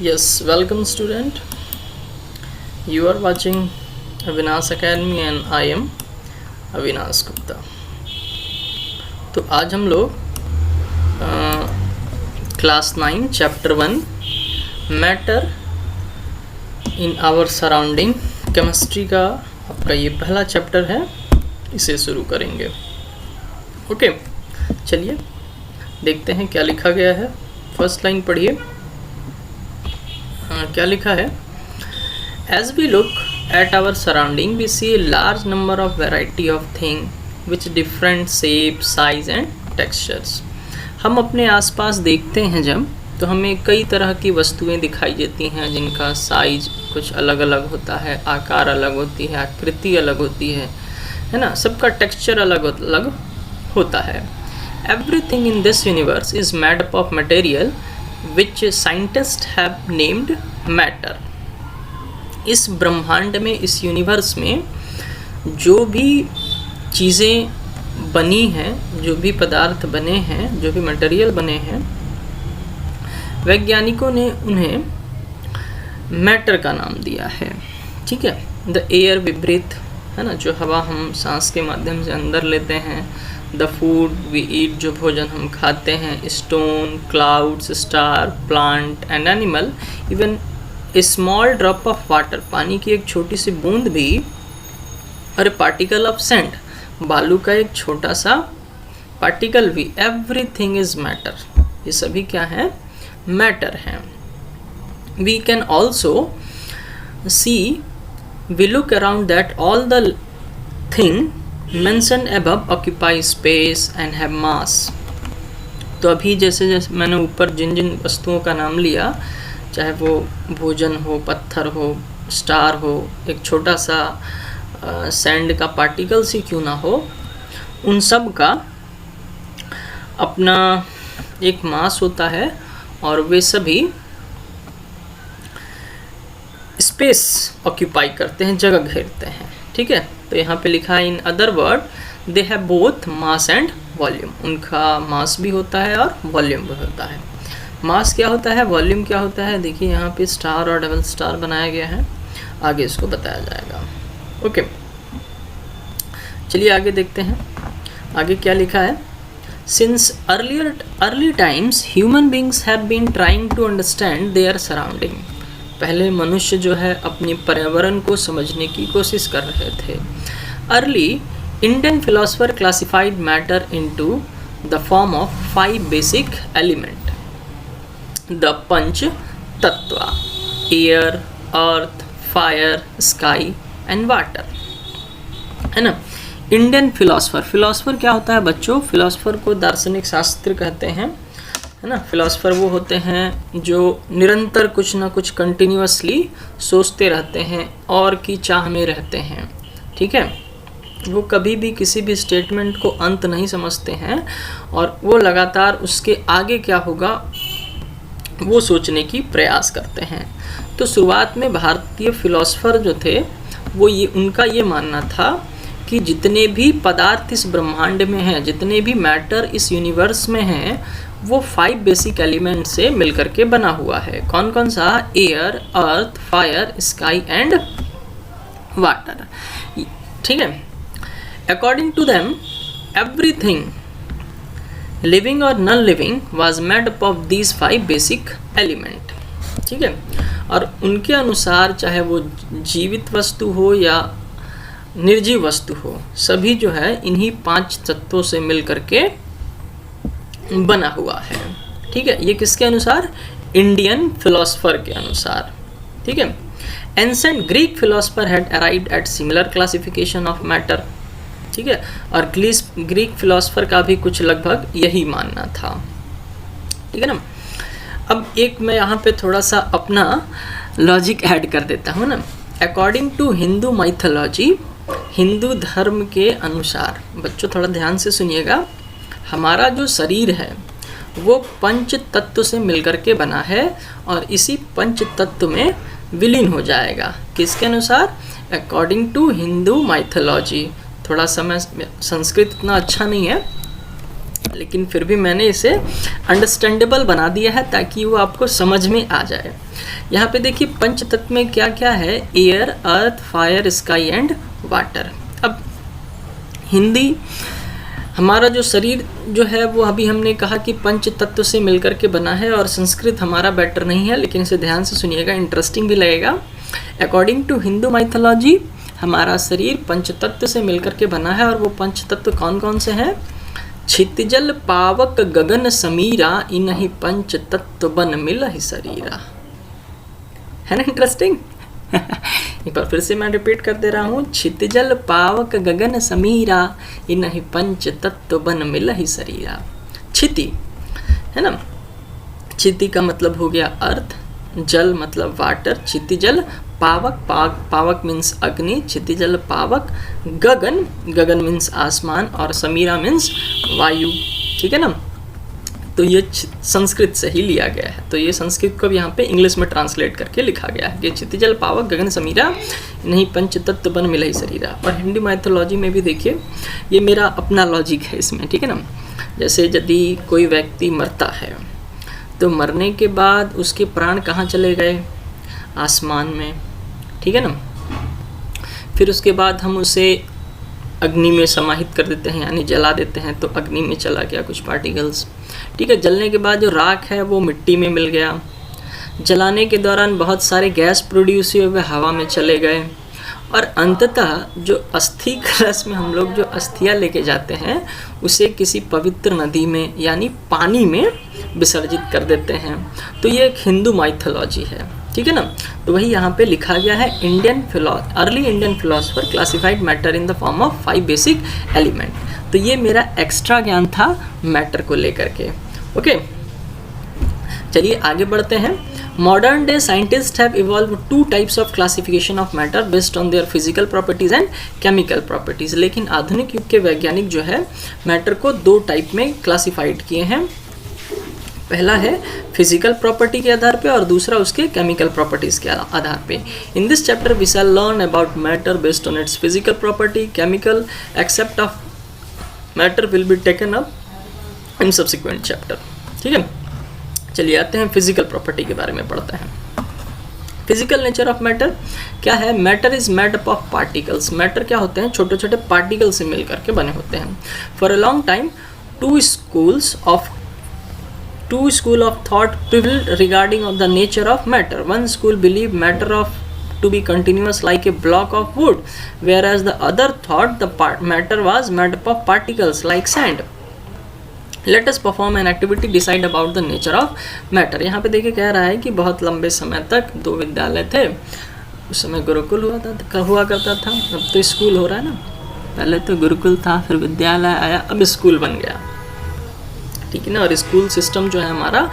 Yes, welcome student. You are watching Avinash Academy and I am Avinash Gupta. तो आज हम लोग class 9 chapter 1 matter in our surrounding chemistry का आपका ये पहला चैप्टर है, इसे शुरू करेंगे। ओके, चलिए देखते हैं क्या लिखा गया है। फर्स्ट लाइन पढ़िए। क्या लिखा है? As we look at our surrounding, we see a large number of variety of things with different shape, size and textures. हम अपने आसपास देखते हैं जब, तो हमें कई तरह की वस्तुएं दिखाई देती हैं जिनका साइज कुछ अलग अलग होता है, आकार अलग होती है, आकृति अलग होती है ना। सबका टेक्सचर अलग अलग होता है। Everything in this universe is made up of material which scientists have named matter. इस ब्रह्मांड में, इस यूनिवर्स में जो भी चीज़ें बनी हैं, जो भी पदार्थ बने हैं, जो भी मटेरियल बने हैं, वैज्ञानिकों ने उन्हें मैटर का नाम दिया है। ठीक है। द एयर वी ब्रीथ, है ना, जो हवा हम सांस के माध्यम से अंदर लेते हैं। द फूड वी ईट, जो भोजन हम खाते हैं। Stone, clouds, star, plant and animal, even a small drop of water, पानी की एक छोटी सी बूंद भी, और ए पार्टिकल ऑफ सैंड, बालू का एक छोटा सा पार्टिकल भी। Everything is matter. ये सभी क्या है? मैटर हैं। We can also see, we look around that all the thing mentioned above occupy space and have mass. तो अभी जैसे जैसे मैंने ऊपर जिन जिन वस्तुओं का नाम लिया, चाहे वो भोजन हो, पत्थर हो, स्टार हो, एक छोटा सा सैंड का पार्टिकल सी क्यों ना हो, उन सब का अपना एक मास होता है और वे सभी स्पेस ऑक्यूपाई करते हैं, जगह घेरते हैं। ठीक है। तो यहाँ पे लिखा है, in other word they have both mass and volume. उनका मास भी होता है और वॉल्यूम भी होता है। मास क्या होता है, वॉल्यूम क्या होता है, देखिए यहाँ पे स्टार और डबल स्टार बनाया गया है, आगे इसको बताया जाएगा। ओके, चलिए आगे देखते हैं। आगे क्या लिखा है? Since early times human beings have been trying to understand their surrounding. पहले मनुष्य जो है अपने पर्यावरण को समझने की कोशिश कर रहे थे। Early Indian philosopher classified matter into the form of 5 basic element, the panch tattva, air, earth, fire, sky and water, है ना। इंडियन फिलोसफर क्या होता है बच्चों? फिलोसफर को दार्शनिक शास्त्र कहते हैं, है ना। फिलोसफर वो होते हैं जो निरंतर कुछ ना कुछ कंटिन्यूअसली सोचते रहते हैं और की चाह में रहते हैं। ठीक है। वो कभी भी किसी भी स्टेटमेंट को अंत नहीं समझते हैं और वो लगातार उसके आगे क्या होगा वो सोचने की प्रयास करते हैं। तो शुरुआत में भारतीय फिलोसफर जो थे वो उनका ये मानना था कि जितने भी पदार्थ इस ब्रह्मांड में हैं, जितने भी मैटर इस यूनिवर्स में हैं, वो 5 बेसिक एलिमेंट से मिलकर के बना हुआ है। कौन कौन सा? Air, earth, fire, sky and water. ठीक है। According to them everything living और non living was made up of these 5 basic element. ठीक है। और उनके अनुसार चाहे वो जीवित वस्तु हो या निर्जीव वस्तु हो, सभी जो है इन्हीं 5 तत्वों से मिल करके बना हुआ है। ठीक है। ये किसके अनुसार? इंडियन फिलोसफर के अनुसार। ठीक है। Ancient Greek philosopher had arrived at similar classification of matter. ठीक है। और ग्रीक फिलोसफर का भी कुछ लगभग यही मानना था। ठीक है ना। अब एक मैं यहाँ पे थोड़ा सा अपना लॉजिक ऐड कर देता हूँ ना। According to Hindu mythology, Hindu धर्म के अनुसार, बच्चों थोड़ा ध्यान से सुनिएगा, हमारा जो शरीर है वो पंच तत्व से मिलकर के बना है और इसी पंच तत्व में विलीन हो जाएगा। किसके अनुसार? According to Hindu mythology. थोड़ा सा मैं संस्कृत इतना अच्छा नहीं है लेकिन फिर भी मैंने इसे अंडरस्टैंडेबल बना दिया है ताकि वो आपको समझ में आ जाए। यहाँ पे देखिए पंच तत्व में क्या क्या है, air, earth, fire, sky and water. अब हिंदी, हमारा जो शरीर जो है वो अभी हमने कहा कि पंच तत्व से मिलकर के बना है, और संस्कृत हमारा बेटर नहीं है, लेकिन इसे ध्यान से सुनिएगा, इंटरेस्टिंग भी लगेगा। अकॉर्डिंग टू हिंदू माइथोलॉजी हमारा शरीर पंच तत्व से मिलकर के बना है, और वो पंच तत्व कौन कौन से हैं? क्षितिजल पावक गगन समीरा, इन्हीं पंच तत्व बन मिलहि शरीरा। है ना इंटरेस्टिंग? एक बार फिर से मैं रिपीट कर दे रहा हूँ, क्षितिजल पावक गगन समीरा, इन्हीं पंच तत्व बन मिलहि शरीरा। क्षिति है ना, क्षिति का मतलब हो गया अर्थ, जल मतलब वाटर, क्षितिजल, पावक, पावक मीन्स अग्नि, क्षितिजल पावक, गगन, गगन मीन्स आसमान, और समीरा मीन्स वायु। ठीक है ना, तो ये संस्कृत से ही लिया गया है, तो ये संस्कृत को भी यहाँ पे इंग्लिश में ट्रांसलेट करके लिखा गया है कि क्षितिजल पावक गगन समीरा, नहीं पंच तत्व बन मिलहि शरीरा। और हिंदी माइथोलॉजी में भी देखिए, ये मेरा अपना लॉजिक है इसमें, ठीक है ना। जैसे यदि कोई व्यक्ति मरता है तो मरने के बाद उसके प्राण कहाँ चले गए? आसमान में, ठीक है ना। फिर उसके बाद हम उसे अग्नि में समाहित कर देते हैं, यानी जला देते हैं, तो अग्नि में चला गया कुछ पार्टिकल्स, ठीक है। जलने के बाद जो राख है वो मिट्टी में मिल गया, जलाने के दौरान बहुत सारे गैस प्रोड्यूस हुए वे हवा में चले गए, और अंततः जो अस्थि कलश में हम लोग जो अस्थियाँ लेके जाते हैं उसे किसी पवित्र नदी में यानी पानी में विसर्जित कर देते हैं। तो ये एक हिंदू माइथोलॉजी है, ठीक है ना। तो वही यहाँ पे लिखा गया है, early Indian philosopher classified matter in the form of 5 basic element. तो ये मेरा एक्स्ट्रा ज्ञान था मैटर को लेकर के। ओके, चलिए आगे बढ़ते हैं। Modern day scientists have evolved 2 types of classification of matter based on their physical properties and chemical properties। लेकिन आधुनिक युग के वैज्ञानिक जो है मैटर को 2 टाइप में क्लासिफाइड किए हैं। पहला है फिजिकल प्रॉपर्टी के आधार पे, और दूसरा उसके केमिकल प्रॉपर्टीज के आधार पे। In this chapter we shall learn about matter based on its physical property, chemical except of matter will be taken up in subsequent chapter, ठीक है। चलिए आते हैं फिजिकल प्रॉपर्टी के बारे में पढ़ते हैं। फिजिकल नेचर ऑफ मैटर क्या है? Matter is made up of particles. Matter क्या होते हैं? छोटे छोटे पार्टिकल से मिल करके बने होते हैं। For a long time two school of thought prevailed regarding of the nature of matter. One school believe matter of to be continuous like a block of wood, whereas the other thought the matter was made up of particles like sand. Let us perform an activity decide about the nature of matter। यहाँ पे देखिए कह रहा है कि बहुत लंबे समय तक 2 विद्यालय थे। उस समय गुरुकुल हुआ करता था, अब तो स्कूल हो रहा है ना। पहले तो गुरुकुल था, फिर विद्यालय आया, अब स्कूल बन गया, ठीक है ना। और स्कूल सिस्टम जो है हमारा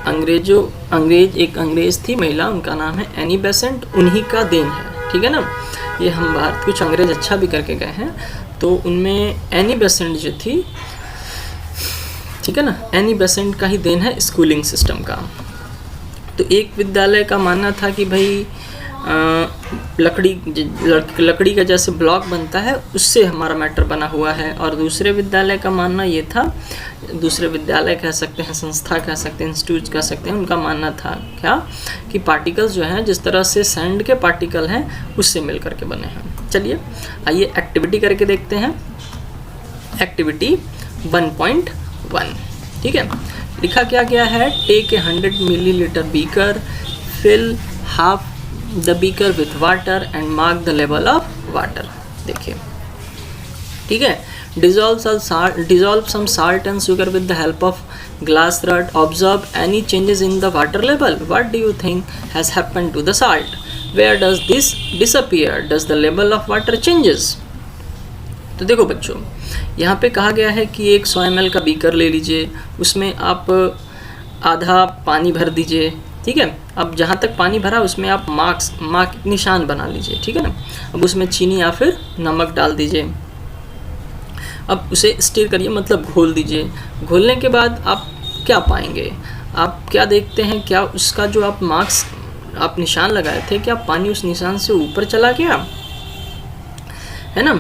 एक अंग्रेज थी महिला, उनका नाम है एनी बेसेंट, उन्हीं का देन है, ठीक है ना। ये हम भारत कुछ अंग्रेज अच्छा भी करके गए हैं, तो उनमें एनी बेसेंट जो थी, ठीक है ना, एनी बेसेंट का ही देन है स्कूलिंग सिस्टम का। तो एक विद्यालय का मानना था कि भाई लकड़ी का जैसे ब्लॉक बनता है उससे हमारा मैटर बना हुआ है, और दूसरे विद्यालय का मानना ये था, दूसरे विद्यालय कह सकते हैं, संस्था कह सकते हैं, इंस्टीट्यूट कह सकते हैं, उनका मानना था क्या कि पार्टिकल्स जो हैं जिस तरह से सैंड के पार्टिकल हैं उससे मिल करके बने हैं। चलिए आइए एक्टिविटी करके देखते हैं। एक्टिविटी 1.1, ठीक है। लिखा क्या गया है? Take a 100 millilitre beaker, fill half the beaker with water and mark the level of water. देखिए, ठीक है। dissolve some salt and sugar with the help of glass rod. Observe any changes in the water level. What do you think has happened to the salt? Where does this disappear? Does the level of water changes? तो देखो बच्चों, यहाँ पे कहा गया है कि एक 100 ml का बीकर ले लीजिए, उसमें आप आधा पानी भर दीजिए, ठीक है। अब जहाँ तक पानी भरा उसमें आप मार्क निशान बना लीजिए, ठीक है ना। अब उसमें चीनी या फिर नमक डाल दीजिए। अब उसे स्टीर करिए, मतलब घोल दीजिए। घोलने के बाद आप क्या पाएंगे? आप क्या देखते हैं? क्या उसका जो आप निशान लगाए थे, क्या पानी उस निशान से ऊपर चला गया है ना?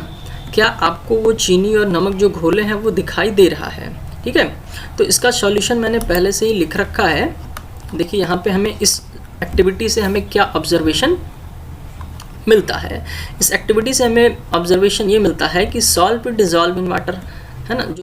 क्या आपको वो चीनी और नमक जो घोले हैं वो दिखाई दे रहा है? ठीक है। तो इसका सॉल्यूशन मैंने पहले से ही लिख रखा है। देखिए यहाँ पे हमें इस एक्टिविटी से हमें क्या ऑब्जर्वेशन मिलता है। इस एक्टिविटी से हमें ऑब्जर्वेशन ये मिलता है कि salt will dissolve in water, है ना।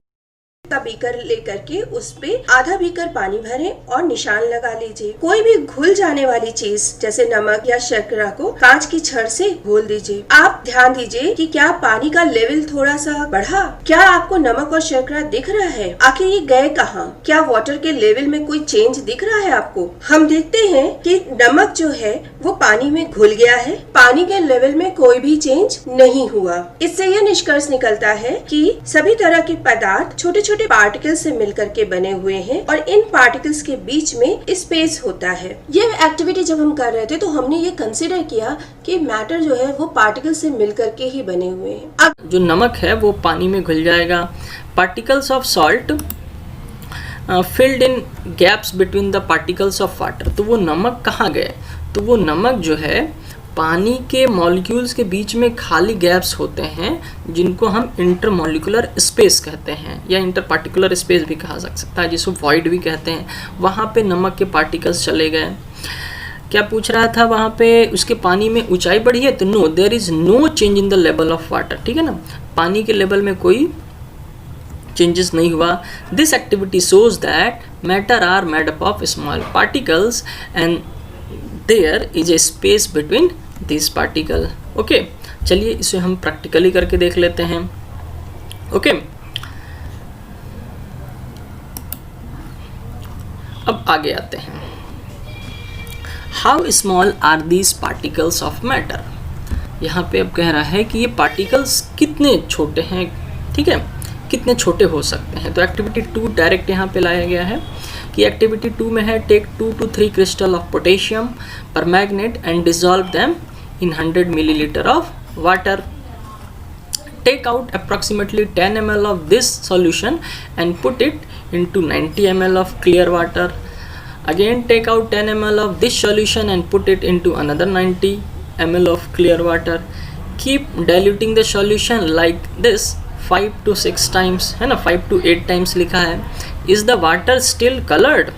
का बीकर लेकर के उस पे आधा बीकर पानी भरें और निशान लगा लीजिए। कोई भी घुल जाने वाली चीज जैसे नमक या शर्करा को कांच की छड़ से घोल दीजिए। आप ध्यान दीजिए कि क्या पानी का लेवल थोड़ा सा बढ़ा, क्या आपको नमक और शर्करा दिख रहा है, आखिर ये गए कहाँ, क्या वाटर के लेवल में कोई चेंज दिख रहा है आपको। हम देखते हैं कि नमक जो है वो पानी में घुल गया है, पानी के लेवल में कोई भी चेंज नहीं हुआ। इससे यह निष्कर्ष निकलता है कि सभी तरह के पदार्थ छोटे छोटे पार्टिकल्स से मिलकर के बने हुए हैं और इन पार्टिकल्स के बीच में स्पेस होता है। ये एक्टिविटी जब हम कर रहे थे तो हमने ये कंसीडर किया कि मैटर जो है वो पार्टिकल्स से मिलकर के ही बने हुए हैं। अब जो नमक है वो पानी में घुल जाएगा। Particles of salt filled in gaps between the particles of water. तो वो नमक कहाँ गए, तो वो नमक जो है पानी के मॉलिक्यूल्स के बीच में खाली गैप्स होते हैं जिनको हम इंटरमॉलिक्यूलर स्पेस कहते हैं या इंटर पार्टिकुलर स्पेस भी कहा जा सकता है, जिसको वॉइड भी कहते हैं। वहाँ पे नमक के पार्टिकल्स चले गए। क्या पूछ रहा था वहाँ पे, उसके पानी में ऊंचाई बढ़ी है, तो no, there is no change in the level of water, ठीक है ना। पानी के लेवल में कोई चेंजेस नहीं हुआ। This activity shows that matter are made up of small particles and there is a space between this particle. Okay, चलिए इसे हम प्रैक्टिकली करके देख लेते हैं। ओके, अब आगे आते हैं। How small are these particles of matter. यहाँ पे अब कह रहा है कि ये पार्टिकल्स कितने छोटे हैं, ठीक है, कितने छोटे हो सकते हैं। तो एक्टिविटी 2 डायरेक्ट यहाँ पे लाया गया है कि एक्टिविटी 2 में है take 2 to 3 crystal of potassium permanganate and dissolve them in 100 milliliter of water. Take out approximately 10 ml of this solution and put it into 90 ml of clear water. Again take out 10 ml of this solution and put it into another 90 ml of clear water. Keep diluting the solution like this 5 to 6 times, है ना, 5 to 8 times लिखा है। Is the water still colored?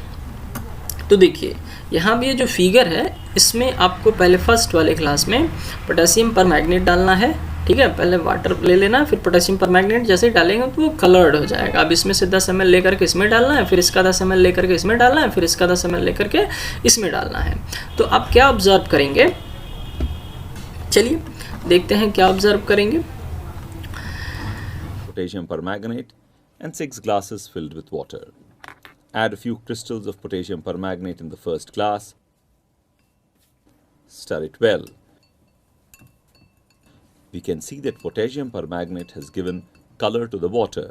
तो देखिए यहाँ भी ये जो फिगर है इसमें आपको पहले फर्स्ट वाले क्लास में पोटेशियम परमैंगनेट डालना है, ठीक है। पहले वाटर ले लेना, फिर पोटेशियम परमैंगनेट जैसे ही डालेंगे तो वो कलर्ड हो जाएगा। अब इसमें से 10 ml लेकर के इसमें डालना है, फिर इसका 10 ml लेकर के इसमें डालना है, फिर इसका 10 ml लेकर के इसमें डालना है। तो आप क्या ऑब्जर्व करेंगे, चलिए देखते हैं क्या ऑब्जर्व करेंगे। Potassium permanganate and 6 glasses filled with water. Add a few crystals of potassium permanganate in the first glass. Stir it well. We can see that potassium permanganate has given color to the water.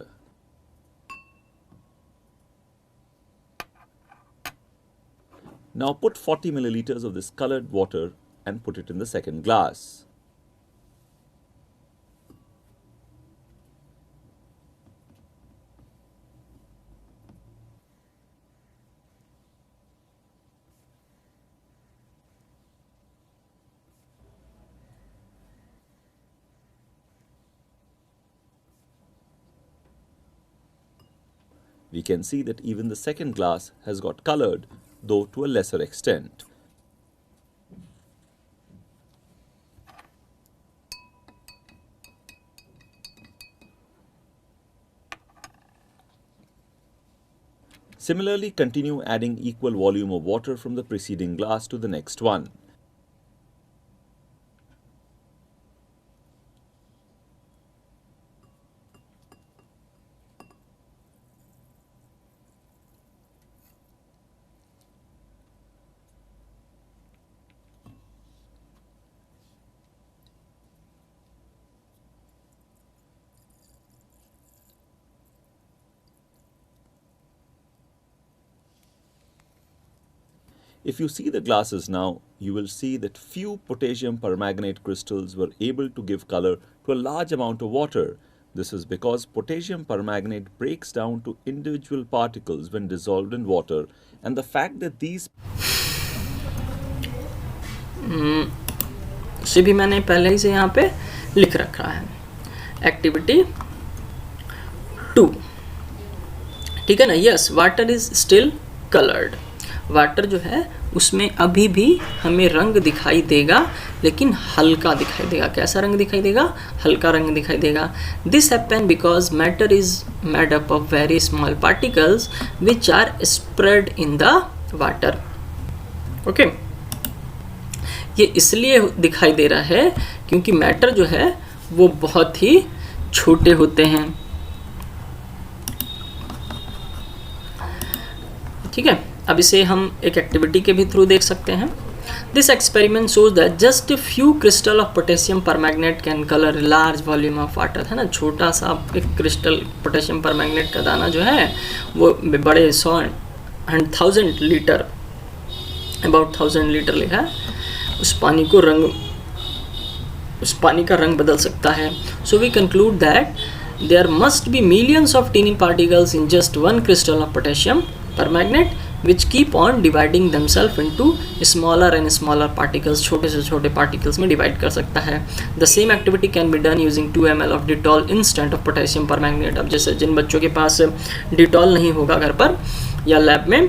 Now put 40 milliliters of this colored water and put it in the second glass. We can see that even the second glass has got colored, though to a lesser extent. Similarly, continue adding equal volume of water from the preceding glass to the next one. If you see the glasses now, you will see that few potassium permanganate crystals were able to give color to a large amount of water. This is because potassium permanganate breaks down to individual particles when dissolved in water, and the fact that these इसे भी मैंने पहले ही से यहाँ पे लिख रखा है। एक्टिविटी 2, ठीक है ना। Yes, water is still coloured. Water जो है उसमें अभी भी हमें रंग दिखाई देगा, लेकिन हल्का दिखाई देगा। कैसा रंग दिखाई देगा? हल्का रंग दिखाई देगा। This happen because matter is made up of very small particles which are spread in the water. Okay, ये इसलिए दिखाई दे रहा है क्योंकि मैटर जो है वो बहुत ही छोटे होते हैं। ठीक है, अब इसे हम एक एक्टिविटी के भी थ्रू देख सकते हैं। This experiment shows that just few crystal of potassium permanganate can colour large volume of water, है ना। छोटा सा एक क्रिस्टल पोटेशियम परमैंगनेट का दाना जो है वो बड़े 100,000 लीटर, अबाउट 1000 लीटर लिखा है, उस पानी का रंग बदल सकता है। So we conclude that there must be millions of tiny particles in just one crystal of potassium permanganate which keep on dividing themselves into smaller and smaller particles, छोटे से छोटे particles में divide कर सकता है। The same activity can be done using 2 ml of Dettol instant of potassium permanganate। अब जैसे जिन बच्चों के पास Dettol नहीं होगा घर पर या लैब में,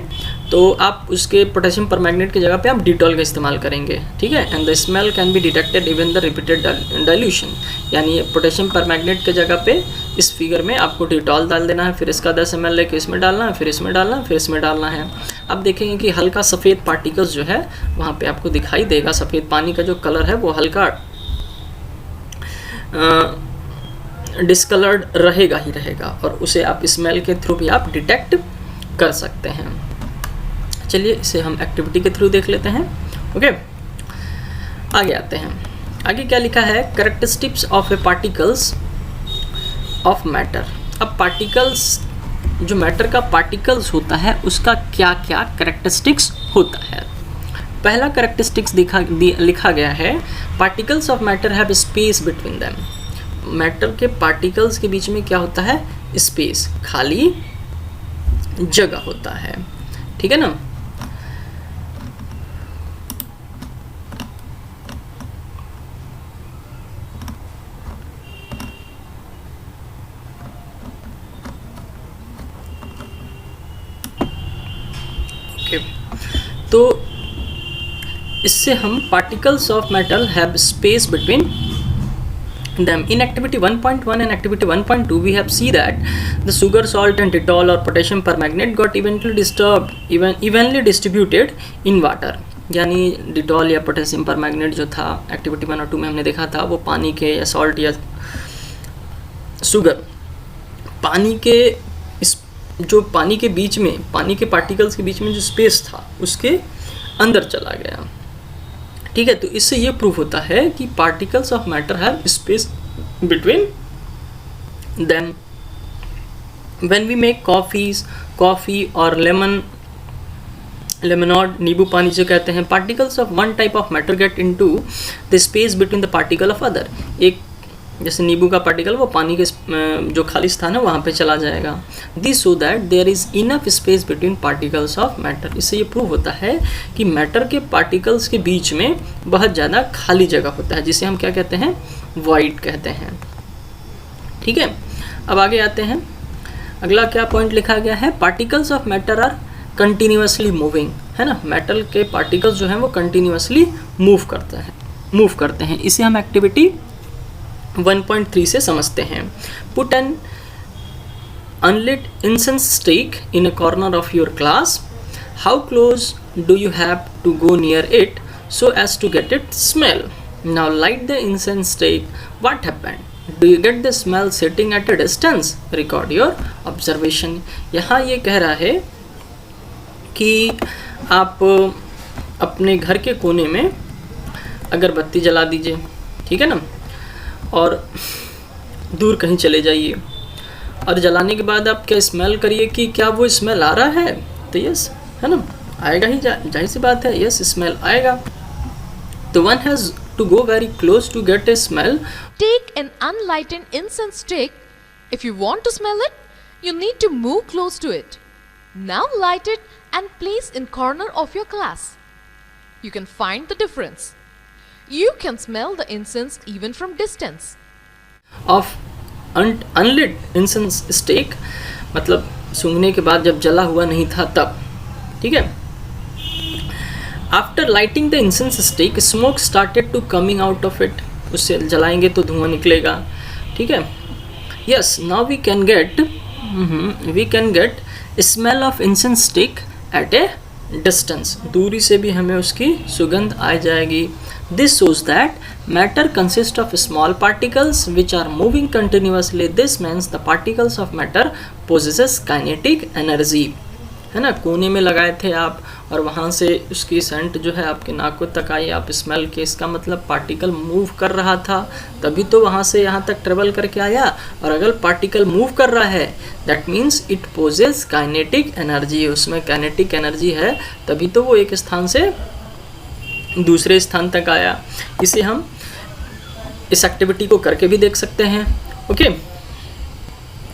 तो आप उसके पोटेशियम परमैंगनेट की जगह पे आप डिटॉल का इस्तेमाल करेंगे। ठीक है, and the smell can be detected even the repeated dilution. यानी पोटेशियम परमैंगनेट की जगह पे इस फिगर में आपको डिटॉल डाल देना है, फिर इसका 10 ml लेके इसमें डालना है, फिर इसमें डालना है, फिर इसमें डालना है। अब देखेंगे कि हल्का सफ़ेद पार्टिकल्स जो है वहाँ पे आपको दिखाई देगा। सफ़ेद पानी का जो कलर है वो हल्का डिस्कलर्ड रहेगा ही रहेगा, और उसे आप स्मेल के थ्रू भी आप डिटेक्ट कर सकते हैं। चलिए इसे हम एक्टिविटी के थ्रू देख लेते हैं। ओके, आगे आते हैं। आगे क्या लिखा है? Characteristics of A particles of matter. अब पार्टिकल्स, जो मैटर का पार्टिकल्स होता है उसका क्या क्या कैरेक्टरिस्टिक्स होता है। पहला कैरेक्टरिस्टिक्स लिखा गया है, particles of matter have space between them. Matter के पार्टिकल्स के बीच में क्या होता है? स्पेस, खाली जगह होता है। ठीक है ना। ओके, तो इससे हम particles of metal have space between them. In activity 1.1 and activity 1.2 we have see that the sugar, salt and Dettol or potassium permanganate got evenly distributed in water। यानी डिटॉल या पोटेशियम परमैंगनेट जो था activity 1 और 2 में हमने देखा था, वो पानी के या सॉल्ट या शुगर, पानी के जो पानी के बीच में, पानी के पार्टिकल्स के बीच में जो स्पेस था उसके अंदर चला गया। ठीक है, तो इससे ये प्रूफ होता है कि particles of matter have space between them. When we make coffee और लेमनॉड, नींबू पानी जो कहते हैं, particles of one type of matter get into the space between the particle of other. एक जैसे नींबू का पार्टिकल वो पानी के जो खाली स्थान है वहाँ पे चला जाएगा। This show that there is enough space between particles of matter. इससे ये प्रूव होता है कि मैटर के पार्टिकल्स के बीच में बहुत ज़्यादा खाली जगह होता है, जिसे हम क्या कहते हैं? वॉइड कहते हैं। ठीक है, अब आगे आते हैं। अगला क्या पॉइंट लिखा गया है? Particles of matter are continuously moving, है ना। मेटल के पार्टिकल्स जो हैं वो कंटिन्यूसली मूव करते हैं। इसे हम एक्टिविटी 1.3 से समझते हैं। Put an unlit incense stick in a corner of your class. How close do you have to go near it so as to get it smell? Now light the incense stick. What happened? Do you get the smell sitting at a distance? Record your observation. यहाँ ये कह रहा है कि आप अपने घर के कोने में अगरबत्ती जला दीजिए, ठीक है ना, और दूर कहीं चले जाइए, और जलाने के बाद आप क्या स्मेल करिए कि क्या वो स्मेल आ रहा है? तो यस, है ना, आएगा ही, जाहिर सी बात है, यस स्मेल आएगा। तो one has to go very close to get a smell. Take an unlighted incense stick. If you want to smell it, you need to move close to it. Now light it and place in corner of your class. You can find the difference. You can smell the incense even from distance. Of unlit incense stick, मतलब सूंघने के बाद जब जला हुआ नहीं था तब, ठीक है। After lighting the incense stick smoke started to coming out of it, उससे जलाएंगे तो धुआं निकलेगा, ठीक है। Yes, now we can get smell of incense stick at a distance, दूरी से भी हमें उसकी सुगंध आ जाएगी। This shows that matter consists of small particles which are moving continuously. This means the particles of matter possesses kinetic energy, है ना। कोने में लगाए थे आप और वहाँ से उसकी सेंट जो है आपके नाकों तक आई, आप स्मेल के, इसका मतलब पार्टिकल मूव कर रहा था तभी तो वहाँ से यहाँ तक ट्रेवल करके आया। और अगर पार्टिकल मूव कर रहा है that means it possess kinetic energy, उसमें काइनेटिक एनर्जी है तभी तो वो एक स्थान से दूसरे स्थान तक आया। इसे हम इस एक्टिविटी को करके भी देख सकते हैं, ओके।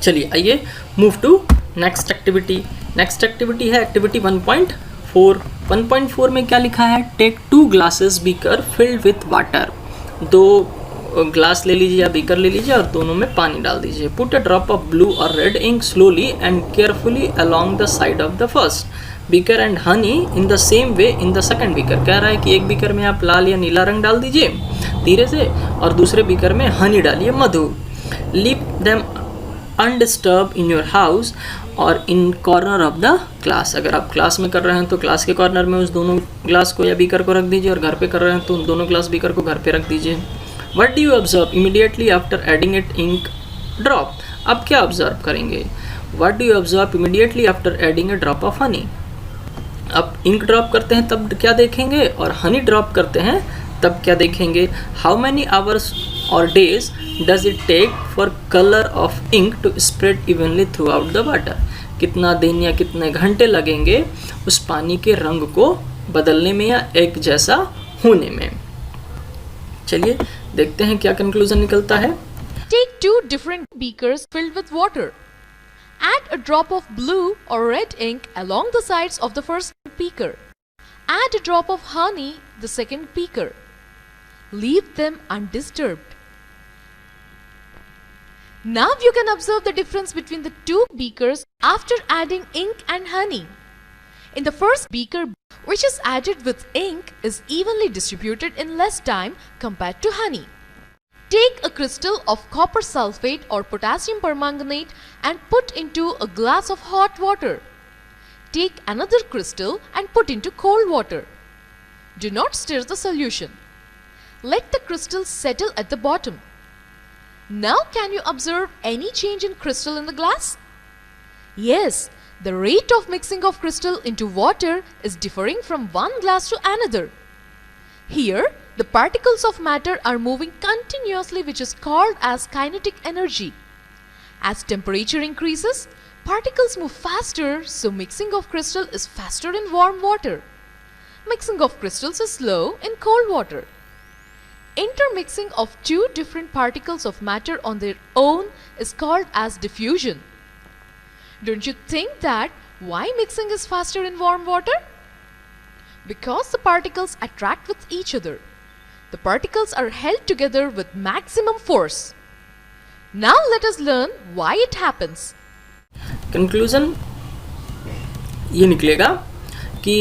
चलिए आइए move to next activity. Next activity है एक्टिविटी 1.4। 1.4 में क्या लिखा है, take 2 glasses beaker filled with water, 2 glass ले लीजिए या बीकर ले लीजिए और दोनों में पानी डाल दीजिए। Put a drop of blue और red ink slowly and carefully along the side of the first beaker and honey in the same way in the second beaker. कह रहा है कि एक बीकर में आप लाल या नीला रंग डाल दीजिए धीरे से और दूसरे बीकर में हनी डालिए, मधु। Leave them undisturb in your house और in corner of the class. अगर आप क्लास में कर रहे हैं तो क्लास के कॉर्नर में उस दोनों ग्लास को या बीकर को रख दीजिए और घर पे कर रहे हैं तो उन दोनों ग्लास बीकर को घर पे रख दीजिए। What do you observe immediately after adding it ink drop. अब क्या ऑब्जर्व करेंगे, what do you observe immediately after adding a drop of honey. अब इंक ड्रॉप करते हैं तब क्या देखेंगे और हनी ड्रॉप करते हैं तब क्या देखेंगे। हाउ मैनी आवर्स और days does it take for colour of ink to spread evenly throughout the water. कितना दिन या कितने घंटे लगेंगे उस पानी के रंग को बदलने में या एक जैसा होने में। चलिए देखते हैं क्या कंक्लूजन निकलता है। Take 2 different beakers filled with water. Add a drop of blue or red ink along the sides of the first beaker. Add a drop of honey the second beaker. Leave them undisturbed. Now you can observe the difference between the 2 beakers after adding ink and honey. In the first beaker, which is added with ink, is evenly distributed in less time compared to honey. Take a crystal of copper sulfate or potassium permanganate and put into a glass of hot water. Take another crystal and put into cold water. Do not stir the solution. Let the crystals settle at the bottom. Now can you observe any change in crystal in the glass? Yes, the rate of mixing of crystal into water is differing from one glass to another. Here, the particles of matter are moving continuously, which is called as kinetic energy. As temperature increases, particles move faster, so mixing of crystal is faster in warm water. Mixing of crystals is slow in cold water. Intermixing of 2 different particles of matter on their own is called as diffusion. Don't you think that why mixing is faster in warm water? Because the particles attract with each other. The particles are held together with maximum force. Now let us learn why it happens. Conclusion ये निकलेगा कि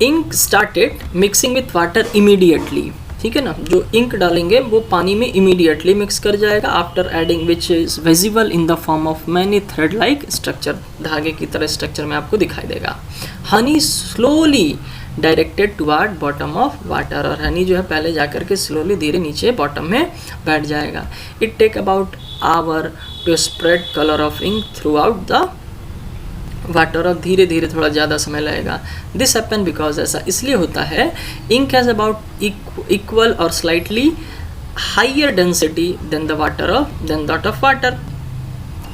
ink started mixing with water immediately, ठीक है ना। जो ink डालेंगे वो पानी में इमीडिएटली मिक्स कर जाएगा after adding which is visible in the form of many thread like structure, धागे की तरह स्ट्रक्चर में आपको दिखाई देगा। Honey slowly directed toward bottom of water, और हनी जो है पहले जाकर के स्लोली धीरे नीचे बॉटम में बैठ जाएगा। It take about hour to spread colour of ink throughout the water, और धीरे धीरे थोड़ा ज़्यादा समय लगेगा। दिस हैपन बिकॉज, ऐसा इसलिए होता है, इंक हैज़ अबाउट इक्वल और slightly higher density than that of water.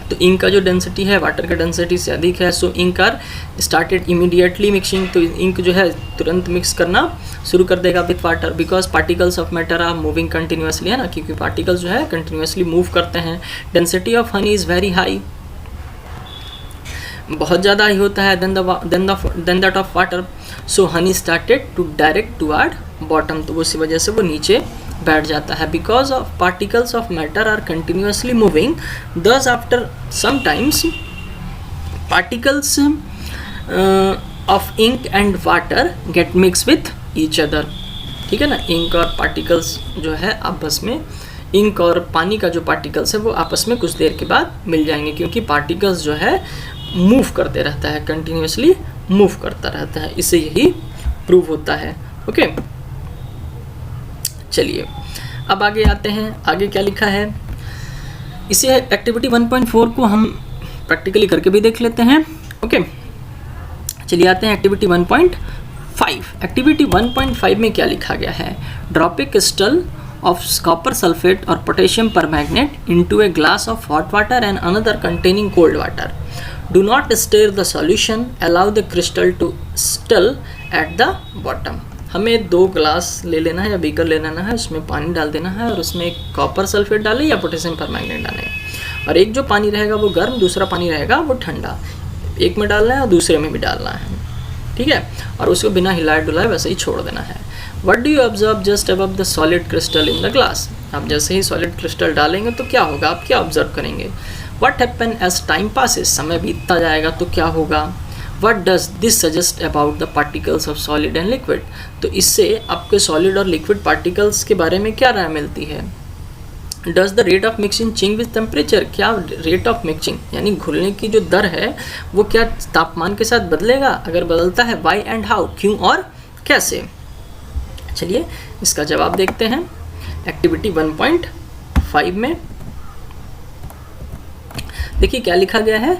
तो इंक का जो डेंसिटी है वाटर का डेंसिटी से अधिक है, so ink are started immediately mixing. तो इंक जो है तुरंत मिक्स करना शुरू कर देगा with water, because particles of matter are moving continuously, है ना, क्योंकि पार्टिकल्स जो है कंटिन्यूसली मूव करते हैं। Density of honey is very high, बहुत ज़्यादा ही होता है then that of water. So honey started to direct toward bottom, तो उसी वजह से वो नीचे बैठ जाता है। Because of particles of matter are continuously moving, thus after some times particles of ink and water get mix with each other. ठीक है ना, इंक और पार्टिकल्स जो है आपस में, इंक और पानी का जो पार्टिकल्स है वो आपस में कुछ देर के बाद मिल जाएंगे, क्योंकि पार्टिकल्स जो है मूव करते रहता है, कंटिन्यूसली मूव करता रहता है, इससे यही प्रूव होता है। ओके, चलिए अब आगे आते हैं। आगे क्या लिखा है, इसे एक्टिविटी 1.4 को हम प्रैक्टिकली करके भी देख लेते हैं। ओके, चलिए आते हैं एक्टिविटी 1.5। एक्टिविटी 1.5 में क्या लिखा गया है, drop A crystal of copper sulfate or potassium permanganate into a glass of hot water and another containing cold water. Do not stir the solution, allow the crystal to settle at the bottom. हमें 2 glass ले लेना है या beaker ले लेना है, उसमें पानी डाल देना है और उसमें एक कॉपर सल्फेट डालें या पोटेशियम परमैंगनेट डालें, और एक जो पानी रहेगा वो गर्म, दूसरा पानी रहेगा वो ठंडा, एक में डालना है और दूसरे में भी डालना है। ठीक है, और उसको बिना हिलाए डुलाए वैसे ही छोड़ देना है। What do you observe just above the solid crystal in the glass? आप जैसे ही solid crystal डालेंगे तो क्या होगा, आप क्या ऑब्जर्व करेंगे? What happen as time passes? समय बीतता जाएगा तो क्या होगा? What does this suggest about the particles of solid and liquid? तो इससे आपके solid और liquid particles के बारे में क्या राय मिलती है? Does the rate of mixing change with temperature? क्या rate of mixing यानी घुलने की जो दर है वो क्या तापमान के साथ बदलेगा? अगर बदलता है why and how, क्यों और कैसे? चलिए इसका जवाब देखते हैं एक्टिविटी 1.5 में। देखिए क्या लिखा गया है,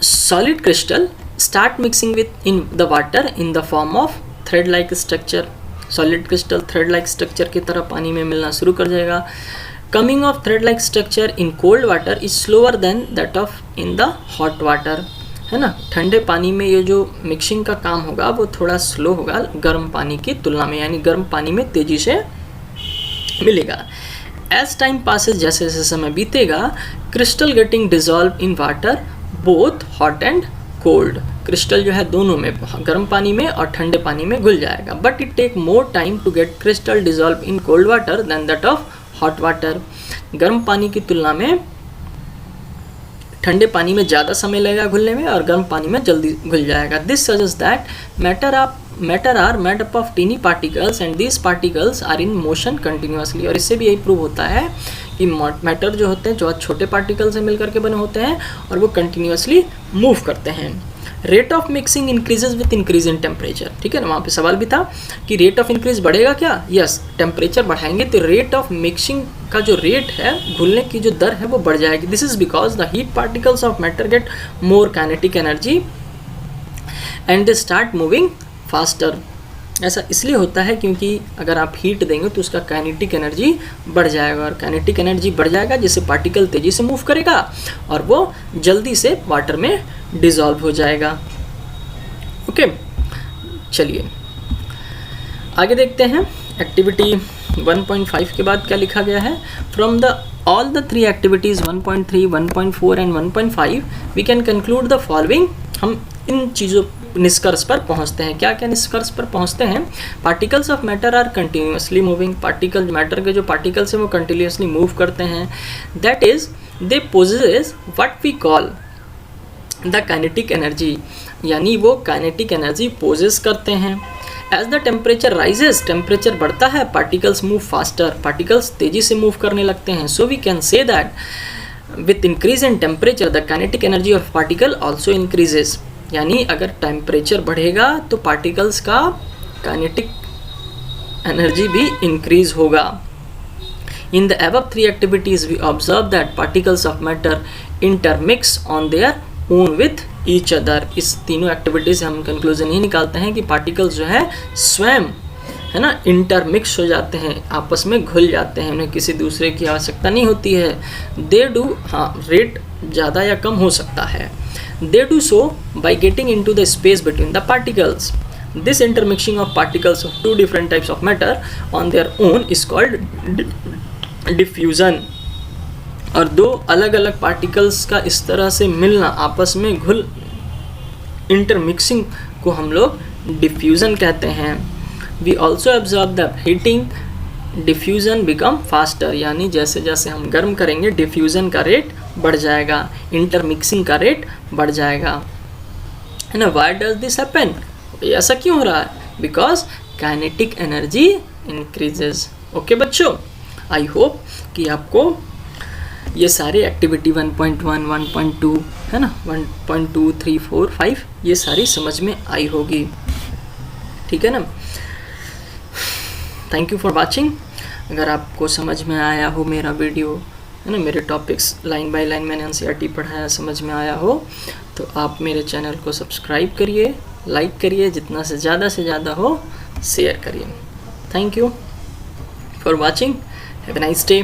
solid crystal start mixing with in the water in the form of thread like structure. Solid crystal thread like structure की तरह पानी में मिलना शुरू कर जाएगा। Coming of thread like structure in cold water is slower then that of in the hot water, है ना। ठंडे पानी में ये जो मिक्सिंग का काम होगा वो थोड़ा स्लो होगा गर्म पानी की तुलना में, यानी गर्म पानी में तेज़ी से मिलेगा। एज टाइम पासेस, जैसे जैसे समय बीतेगा, crystal getting dissolve in water both hot and cold, crystal जो है दोनों में, गर्म पानी में और ठंडे पानी में घुल जाएगा। But it take more time to get crystal dissolve in cold water than that of hot water. गर्म पानी की तुलना में ठंडे पानी में ज़्यादा समय लगेगा घुलने में और गर्म पानी में जल्दी घुल जाएगा। This suggest that matter are made up of tiny particles and this particles are in motion continuously. और इससे भी यही प्रूव होता है कि मैटर जो होते हैं जो छोटे पार्टिकल से मिलकर के बने होते हैं और वो कंटिन्यूसली मूव करते हैं। Rate of mixing increases with increase in temperature. ठीक है ना, वहाँ पे सवाल भी था कि रेट ऑफ इंक्रीज बढ़ेगा क्या? यस, टेम्परेचर बढ़ाएंगे तो रेट ऑफ मिक्सिंग का जो रेट है, घुलने की जो दर है वो बढ़ जाएगी। This is because the heat particles of matter get more kinetic energy and they start moving faster. ऐसा इसलिए होता है क्योंकि अगर आप हीट देंगे तो उसका काइनेटिक एनर्जी बढ़ जाएगा, और काइनेटिक एनर्जी बढ़ जाएगा जिससे पार्टिकल तेज़ी से मूव करेगा और वो जल्दी से वाटर में डिज़ोल्व हो जाएगा। ओके, चलिए आगे देखते हैं एक्टिविटी 1.5 के बाद क्या लिखा गया है। From the all the 3 activities 1.3, 1.4 and 1.5 we can conclude the following. हम इन चीज़ों निष्कर्ष पर पहुंचते हैं। क्या क्या निष्कर्ष पर पहुंचते हैं? Particles of matter are continuously moving, particle matter के जो पार्टिकल्स हैं वो कंटिन्यूसली मूव करते हैं। That is they possess what we call the kinetic energy, यानी वो काइनेटिक एनर्जी पोजेस करते हैं। As the temperature rises, temperature बढ़ता है, पार्टिकल्स मूव फास्टर, पार्टिकल्स तेजी से मूव करने लगते हैं। So we can say that with increase in temperature the kinetic energy of particle also increases, यानी अगर टेम्परेचर बढ़ेगा तो पार्टिकल्स का काइनेटिक एनर्जी भी इंक्रीज होगा। In the above 3 activities we observe that particles of matter intermix on their own with each other। इस तीनों activities से हम कंक्लूजन ये निकालते हैं कि पार्टिकल्स जो है स्वयं, है ना, इंटरमिक्स हो जाते हैं, आपस में घुल जाते हैं, उन्हें किसी दूसरे की आवश्यकता नहीं होती है। दे डू, हाँ, रेट ज़्यादा या कम हो सकता है। They do so by getting into the space between the particles. This intermixing of particles of 2 different types of matter on their own is called diffusion। और 2 अलग अलग पार्टिकल्स का इस तरह से मिलना, आपस में घुल, इंटरमिक्सिंग को हम लोग डिफ्यूज़न कहते हैं। We also absorb the heating, diffusion become faster, यानी जैसे जैसे हम गर्म करेंगे डिफ्यूज़न का रेट बढ़ जाएगा, इंटरमिक्सिंग का रेट बढ़ जाएगा, है ना। वाई डज दिस हैपन, ऐसा क्यों हो रहा है? Because kinetic energy increases. Okay बच्चों, आई होप कि आपको ये सारे एक्टिविटी 1.1, 1.2 है ना, 1.2, 3, 4, 5 ये सारी समझ में आई होगी, ठीक है ना। Thank you for watching. अगर आपको समझ में आया हो मेरा वीडियो, है ना, मेरे टॉपिक्स लाइन बाय लाइन मैंने एनसीईआरटी पढ़ाया, समझ में आया हो तो आप मेरे चैनल को सब्सक्राइब करिए, लाइक करिए, जितना से ज़्यादा हो शेयर करिए। Thank you for watching, have a nice day.